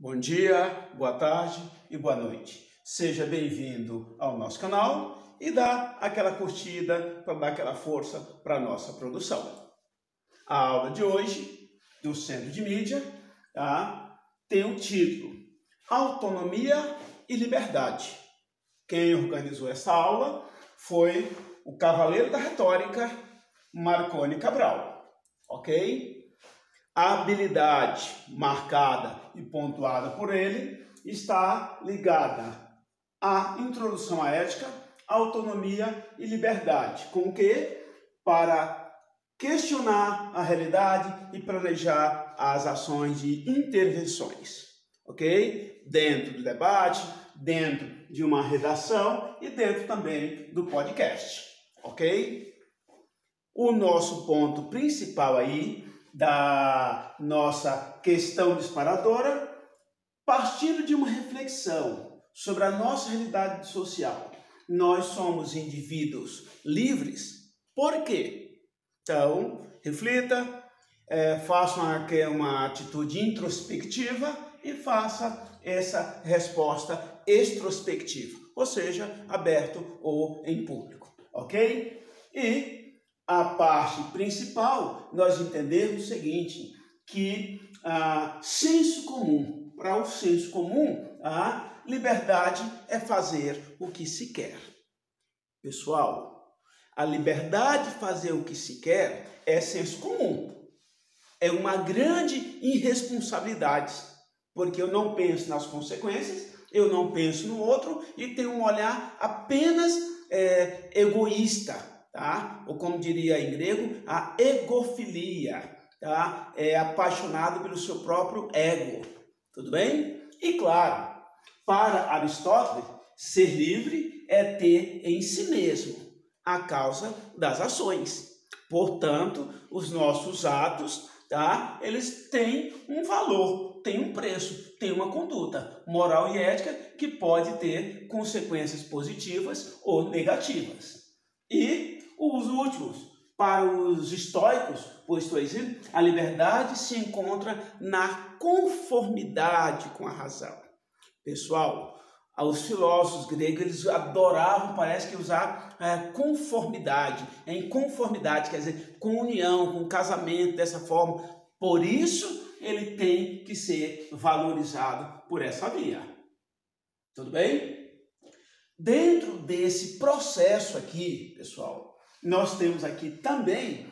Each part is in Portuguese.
Bom dia, boa tarde e boa noite. Seja bem-vindo ao nosso canal e dá aquela curtida para dar aquela força para a nossa produção. A aula de hoje do Centro de Mídia tem o título Autonomia e Liberdade. Quem organizou essa aula foi o Cavaleiro da Retórica, Marconi Cabral, ok? A habilidade marcada e pontuada por ele está ligada à introdução à ética, autonomia e liberdade. Com o quê? Para questionar a realidade e planejar as ações de intervenções, ok? Dentro do debate, dentro de uma redação e dentro também do podcast, ok? O nosso ponto principal aí da nossa questão disparadora, partindo de uma reflexão sobre a nossa realidade social. Nós somos indivíduos livres. Por quê? Então, reflita, faça uma atitude introspectiva e faça essa resposta extrospectiva, ou seja, aberto ou em público, ok? E a parte principal, nós entendemos o seguinte, que senso comum, para o senso comum, a liberdade é fazer o que se quer. Pessoal, a liberdade de fazer o que se quer é senso comum. É uma grande irresponsabilidade, porque eu não penso nas consequências, eu não penso no outro e tenho um olhar apenas egoísta. Tá? Ou como diria em grego, a egofilia, tá? É apaixonado pelo seu próprio ego, tudo bem? E claro, para Aristóteles, ser livre é ter em si mesmo a causa das ações. Portanto, os nossos atos, tá? Eles têm um valor, têm um preço, têm uma conduta moral e ética que pode ter consequências positivas ou negativas. E os últimos, para os estoicos, pois estou dizendo, a liberdade se encontra na conformidade com a razão. Pessoal, os filósofos gregos, eles adoravam, parece que usar conformidade. Em conformidade, quer dizer, com união, com casamento, dessa forma. Por isso, ele tem que ser valorizado por essa via. Tudo bem? Dentro desse processo aqui, pessoal, nós temos aqui também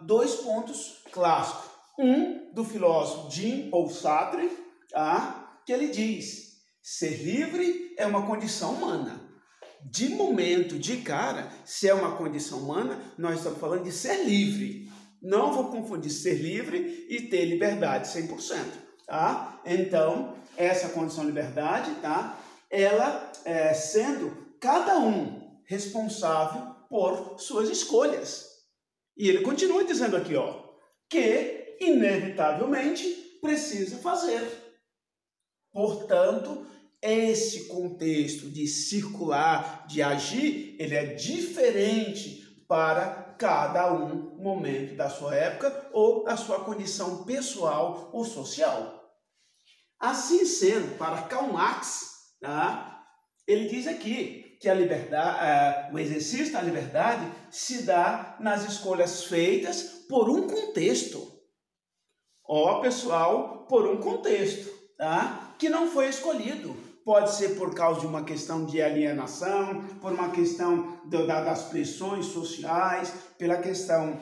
dois pontos clássicos. Um do filósofo Jean-Paul Sartre, que ele diz, ser livre é uma condição humana. De momento, de cara, se é uma condição humana, nós estamos falando de ser livre. Não vou confundir ser livre e ter liberdade 100%. Tá? Então, essa condição de liberdade, tá? Ela sendo cada um responsável por suas escolhas. E ele continua dizendo aqui, que inevitavelmente precisa fazer. Portanto, esse contexto de circular, de agir, ele é diferente para cada um momento da sua época ou da sua condição pessoal ou social. Assim sendo, para Karl Marx, ele diz aqui que a liberdade, o exercício da liberdade se dá nas escolhas feitas por um contexto. Pessoal, por um contexto, que não foi escolhido. Pode ser por causa de uma questão de alienação, por uma questão das pressões sociais, pela questão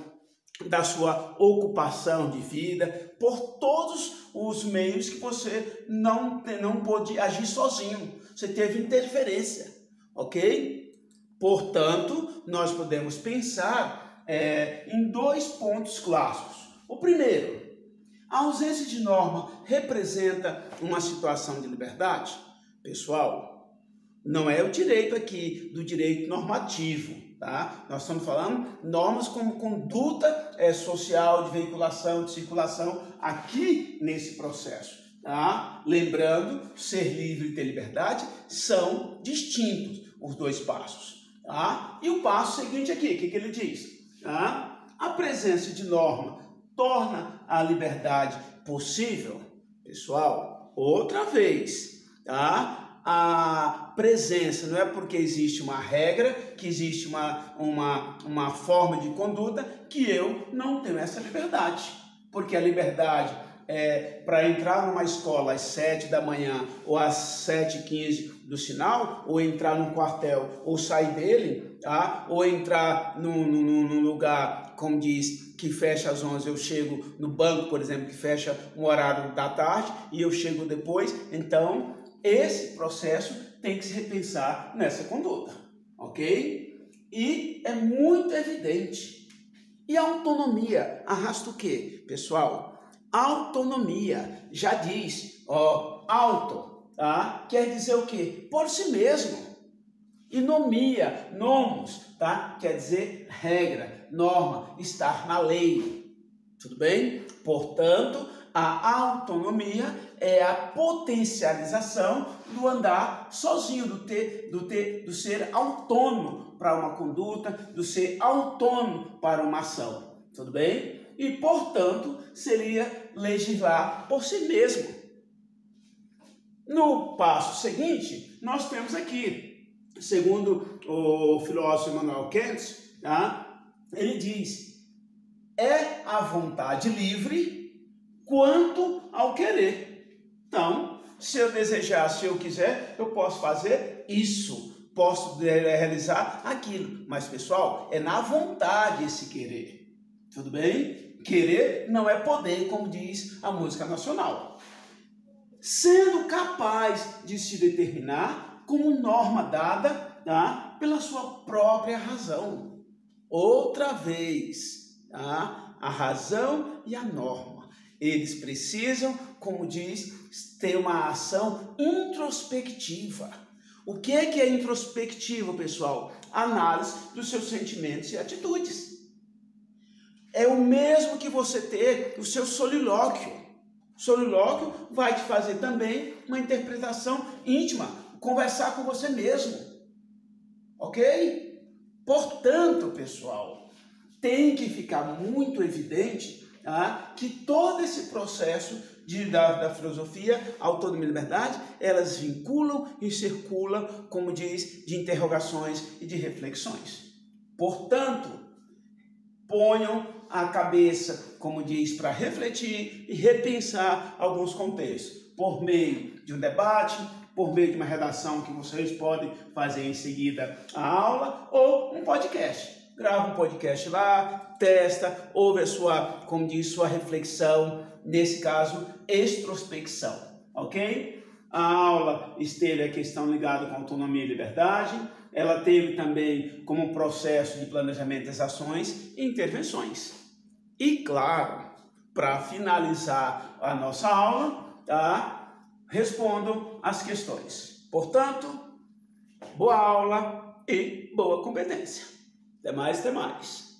da sua ocupação de vida, por todos os meios que você não pôde agir sozinho. Você teve interferência. Ok? Portanto, nós podemos pensar em dois pontos clássicos. O primeiro, a ausência de norma representa uma situação de liberdade? Pessoal, não é o direito aqui do direito normativo, tá? Nós estamos falando normas como conduta social, de veiculação, de circulação, aqui nesse processo. Tá? Lembrando, ser livre e ter liberdade são distintos os dois passos. Tá? E o passo seguinte aqui, o que ele diz? Tá? A presença de norma torna a liberdade possível? Pessoal, outra vez, tá? A presença não é porque existe uma regra, que existe uma forma de conduta, que eu não tenho essa liberdade. Porque a liberdade para entrar numa escola às 7 da manhã ou às 7h15 do sinal, ou entrar num quartel ou sair dele, tá? Ou entrar num lugar, como diz, que fecha às 11, eu chego no banco, por exemplo, que fecha um horário da tarde e eu chego depois. Então, esse processo tem que se repensar nessa conduta, ok? E é muito evidente. E a autonomia arrasta o quê, pessoal? Autonomia já diz, auto, tá? Quer dizer o quê? Por si mesmo. E nomia, nomos, tá? Quer dizer regra, norma, estar na lei. Tudo bem? Portanto, a autonomia é a potencialização do andar sozinho, do ser autônomo para uma conduta, do ser autônomo para uma ação. Tudo bem? E, portanto, seria legislar por si mesmo. No passo seguinte, nós temos aqui, segundo o filósofo Immanuel Kant, tá? Ele diz: é a vontade livre quanto ao querer. Então, se eu desejar, se eu quiser, eu posso fazer isso, posso realizar aquilo. Mas, pessoal, é na vontade esse querer. Tudo bem? Querer não é poder, como diz a música nacional. Sendo capaz de se determinar como norma dada, tá? Pela sua própria razão. Outra vez, tá? A razão e a norma. Eles precisam, como diz, ter uma ação introspectiva. O que é introspectivo, pessoal? Análise dos seus sentimentos e atitudes. É o mesmo que você ter o seu solilóquio. O solilóquio vai te fazer também uma interpretação íntima, conversar com você mesmo. Ok? Portanto, pessoal, tem que ficar muito evidente, tá, que todo esse processo da filosofia, autonomia e liberdade, elas vinculam e circulam, como diz, de interrogações e de reflexões. Portanto, ponham a cabeça, como diz, para refletir e repensar alguns contextos, por meio de um debate, por meio de uma redação que vocês podem fazer em seguida a aula, ou um podcast. Grava um podcast lá, testa, ouve a sua, como diz, sua reflexão, nesse caso, extrospecção, ok? A aula esteve a questão ligada com autonomia e liberdade. Ela teve também como processo de planejamento das ações e intervenções. E claro, para finalizar a nossa aula, tá? Respondam as questões. Portanto, boa aula e boa competência. Até mais, até mais.